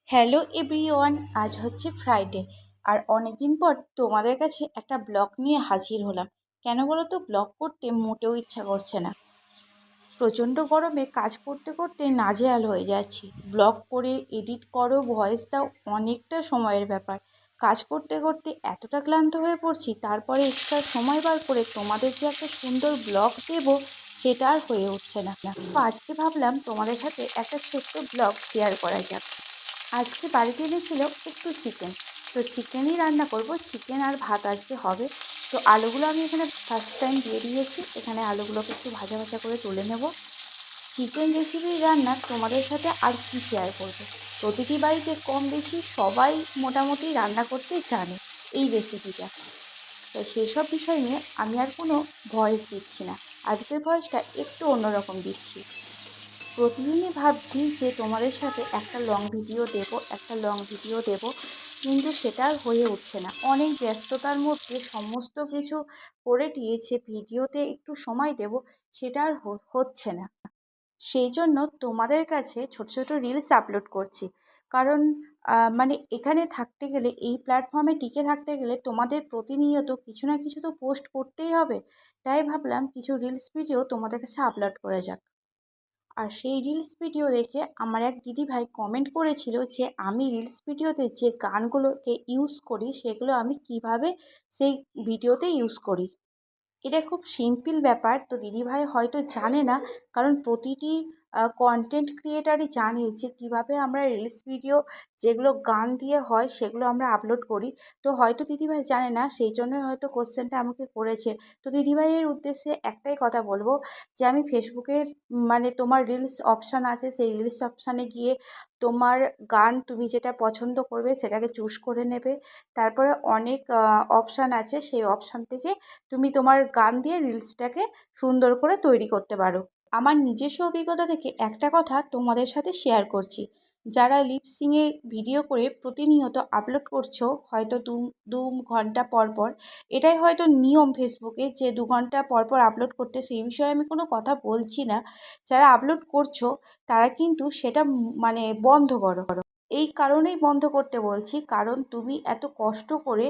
Hello everyone, আজ হচ্ছে Friday. আর অনেকদিন পর তোমাদের কাছে একটা ব্লগ নিয়ে হাজির হলাম। কেন বলো তো, ব্লগ করতে মোটেও ইচ্ছা করছে না। প্রচণ্ড গরমে কাজ করতে করতে নাজেহাল হয়ে যাচ্ছি। ব্লগ করে এডিট করো, ভয়েস দাও, অনেকটা সময়ের ব্যাপার। কাজ করতে করতে এতটা ক্লান্ত হয়ে পড়ছি, তারপরে এক্সট্রা সময় বার করে তোমাদের যে একটা সুন্দর ব্লগ দেবো সেটা আর হয়ে উঠছে না। তো আজকে ভাবলাম তোমাদের সাথে একটা ছোট্ট ব্লগ শেয়ার করা যাক। আজকে বাড়িতে এনেছিল একটু চিকেন, তো চিকেনই রান্না করব। চিকেন আর ভাত আজকে হবে। তো আলুগুলো আমি এখানে ফার্স্ট টাইম দিয়ে দিয়েছি। এখানে আলুগুলোকে একটু ভাজা ভাজা করে তুলে নেব। চিকেন রেসিপি রান্না তোমাদের সাথে আর কি শেয়ার করব। প্রতিটি বাড়িতে কম বেশি সবাই মোটামুটি রান্না করতে জানে এই রেসিপিটা। তো সেসব বিষয় নিয়ে আমি আর কোনো ভয়েস দিচ্ছি না। আজকের ভয়েসটা একটু অন্যরকম দিচ্ছি। প্রতিদিনই ভাবছি যে তোমাদের সাথে একটা লং ভিডিও দেব, কিন্তু সেটা আর হয়ে উঠছে না। অনেক ব্যস্ততার মধ্যে সমস্ত কিছু করে দিয়েছে, ভিডিওতে একটু সময় দেব সেটা আর হচ্ছে না। সেই জন্য তোমাদের কাছে ছোট ছোট রিলস আপলোড করছি। কারণ মানে এখানে থাকতে গেলে, এই প্ল্যাটফর্মে টিকে থাকতে গেলে তোমাদের প্রতিনিয়ত কিছু না কিছু তো পোস্ট করতেই হবে। তাই ভাবলাম কিছু রিলস ভিডিও তোমাদের কাছে আপলোড করা যাক। আর সেই রিলস ভিডিও দেখে আমার এক দিদিভাই কমেন্ট করেছিল যে আমি রিলস ভিডিওতে যে গানগুলোকে ইউজ করি সেগুলো আমি কিভাবে সেই ভিডিওতে ইউজ করি। এটা খুব সিম্পল ব্যাপার, তো দিদিভাই হয়তো জানে না। কারণ প্রতিটি কন্টেন্ট ক্রিয়েটারই জানে যে কীভাবে আমরা রিলস ভিডিও যেগুলো গান দিয়ে হয় সেগুলো আমরা আপলোড করি। তো হয়তো দিদিভাই জানে না, সেই জন্যই হয়তো কোশ্চেনটা আমাকে করেছে। তো দিদিভাইয়ের উদ্দেশ্যে একটাই কথা বলবো, যে আমি ফেসবুকের মানে তোমার রিলস অপশান আছে, সেই রিলস অপশানে গিয়ে তোমার গান তুমি যেটা পছন্দ করবে সেটাকে চুজ করে নেবে। তারপরে অনেক অপশান আছে, সেই অপশান থেকে তুমি তোমার গান দিয়ে রিলসটাকে সুন্দর করে তৈরি করতে পারো। আমার নিজস্ব অভিজ্ঞতা থেকে একটা কথা তোমাদের সাথে শেয়ার করছি। যারা লিপসিংয়ে ভিডিও করে প্রতিনিয়ত আপলোড করছো, হয়তো দু ঘন্টা পর পর, এটাই হয়তো নিয়ম ফেসবুকে যে 2 ঘন্টা পর পর আপলোড করতে, সেই বিষয়ে আমি কোনো কথা বলছি না। যারা আপলোড করছো তারা কিন্তু সেটা মানে বন্ধ করো। এই কারণেই বন্ধ করতে বলছি, কারণ তুমি এত কষ্ট করে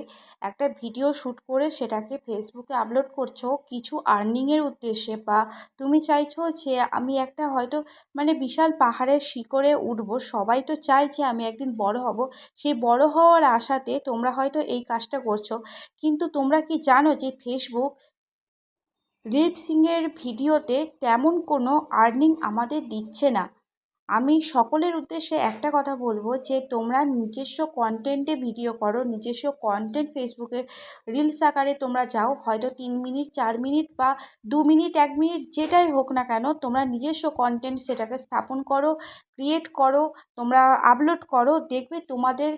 একটা ভিডিও শ্যুট করে সেটাকে ফেসবুকে আপলোড করছো কিছু আর্নিংয়ের উদ্দেশ্যে, বা তুমি চাইছো যে আমি একটা হয়তো মানে বিশাল পাহাড়ের শিখরে উঠবো। সবাই তো চায় যে আমি একদিন বড় হব। সেই বড় হওয়ার আশাতে তোমরা হয়তো এই কাজটা করছো। কিন্তু তোমরা কি জানো যে ফেসবুক লিপ সিংয়ের ভিডিওতে তেমন কোনো আর্নিং আমাদের দিচ্ছে না। আমি সকলের উদ্দেশ্যে একটা কথা বলবো, যে তোমরা নিজস্ব কন্টেন্টে ভিডিও করো, নিজস্ব কন্টেন্ট ফেসবুকে রিলস আকারে তোমরা যাও, হয়তো 3 মিনিট 4 মিনিট বা 2 মিনিট 1 মিনিট যেটাই হোক না কেন, তোমরা নিজস্ব কন্টেন্ট সেটাকে স্থাপন করো, ক্রিয়েট করো, তোমরা আপলোড করো, দেখবে তোমাদের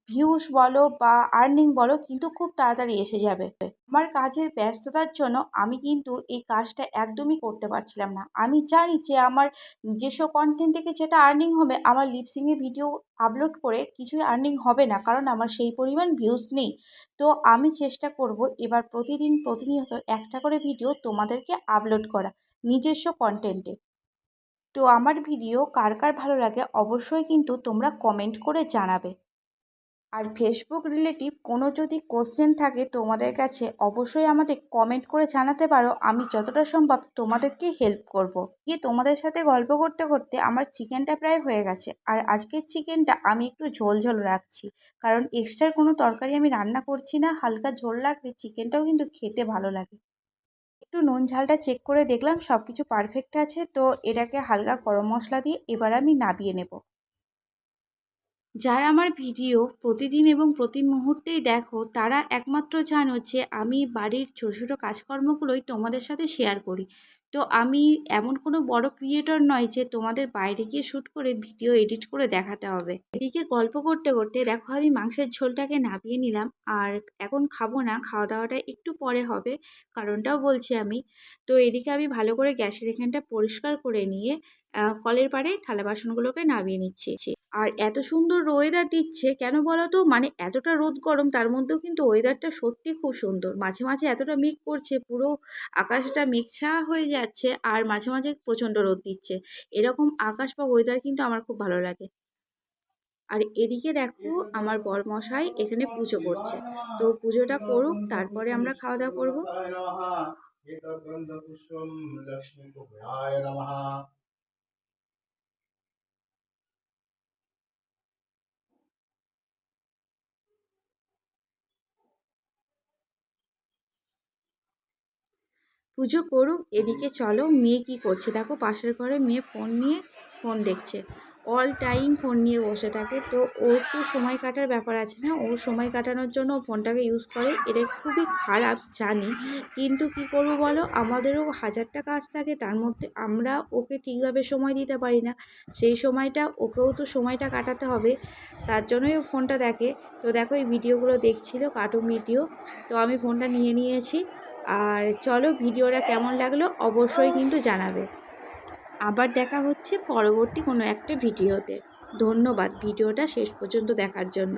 ভিউস বলো বা আর্নিং বলো কিন্তু খুব তাড়াতাড়ি এসে যাবে। আমার কাজের ব্যস্ততার জন্য আমি কিন্তু এই কাজটা একদমই করতে পারছিলাম না। আমি জানি যে আমার নিজস্ব কন্টেন্ট থেকে যেটা আর্নিং হবে, আমার লিপসিংয়ে ভিডিও আপলোড করে কিছুই আর্নিং হবে না, কারণ আমার সেই পরিমাণ ভিউজ নেই। তো আমি চেষ্টা করব এবার প্রতিদিন প্রতিনিয়ত একটা করে ভিডিও তোমাদেরকে আপলোড করা নিজস্ব কন্টেন্টে। তো আমার ভিডিও কার কার ভালো লাগে অবশ্যই কিন্তু তোমরা কমেন্ট করে জানাবে। আর ফেসবুক রিলেটিভ কোনো যদি কোশ্চেন থাকে তোমাদের কাছে, অবশ্যই আমাদের কমেন্ট করে জানাতে পারো। আমি যতটা সম্ভব তোমাদেরকে হেল্প করব। গিয়ে তোমাদের সাথে গল্প করতে করতে আমার চিকেনটা প্রায় হয়ে গেছে। আর আজকের চিকেনটা আমি একটু ঝোল ঝোল রাখছি, কারণ এক্সট্রা কোনো তরকারি আমি রান্না করছি না। হালকা ঝোল রাখলে চিকেনটাও কিন্তু খেতে ভালো লাগে। একটু নুন ঝালটা চেক করে দেখলাম সব কিছু পারফেক্ট আছে, তো এটাকে হালকা গরম মশলা দিয়ে এবার আমি নামিয়ে নেব। যারা আমার ভিডিও প্রতিদিন এবং প্রতি মুহূর্তেই দেখো, তারা একমাত্র জানো যে আমি বাড়ির ছোটো ছোটো কাজকর্মগুলোই তোমাদের সাথে শেয়ার করি। তো আমি এমন কোনো বড় ক্রিয়েটর নয় যে তোমাদের বাইরে গিয়ে শ্যুট করে ভিডিও এডিট করে দেখাতে হবে। এদিকে গল্প করতে করতে দেখো আমি মাংসের ঝোলটাকে নামিয়ে নিলাম। আর এখন খাবো না, খাওয়া দাওয়াটা একটু পরে হবে, কারণটাও বলছি আমি। তো এদিকে আমি ভালো করে গ্যাসের এখানটা পরিষ্কার করে নিয়ে কলের পাড়ে থালা বাসনগুলোকে নামিয়ে নিচ্ছি। আর এত সুন্দর ওয়েদার দিচ্ছে কেন বলো তো, মানে এতটা রোদ গরম, তার মধ্যেও কিন্তু ওয়েদারটা সত্যি খুব সুন্দর। মাঝে মাঝে এতটা মেঘ করছে, পুরো আকাশটা মেঘছায়া হয়ে যাচ্ছে, আর মাঝে মাঝে প্রচণ্ড রোদ দিচ্ছে। এরকম আকাশ বা ওয়েদার কিন্তু আমার খুব ভালো লাগে। আর এদিকে দেখো আমার বরমশাই এখানে পুজো করছে, তো পুজোটা করুক তারপরে আমরা খাওয়া দাওয়া করবো। পুজো করুক, এদিকে চলো মেয়ে কি করছে দেখো, পাশের ঘরে মেয়ে ফোন নিয়ে ফোন দেখছে, অল টাইম ফোন নিয়ে বসে থাকে। তো ওর তো সময় কাটার ব্যাপার আছে না, ওর সময় কাটানোর জন্য ফোনটাকে ইউজ করে, এটা খুবই খারাপ জানি, কিন্তু কি করবো বলো, আমাদেরও হাজারটা কাজ থাকে, তার মধ্যে আমরা ওকে ঠিকভাবে সময় দিতে পারি না, সেই সময়টা ওকেও তো সময়টা কাটাতে হবে, তার জন্যই ও ফোনটা দেখে। তো দেখো এই ভিডিওগুলো দেখছিল, কার্টুন ভিডিও, তো আমি ফোনটা নিয়ে নিয়েছি। আর চলো ভিডিওটা কেমন লাগলো অবশ্যই কিন্তু জানাবে। আবার দেখা হচ্ছে পরবর্তী কোনো একটা ভিডিওতে। ধন্যবাদ ভিডিওটা শেষ পর্যন্ত দেখার জন্য।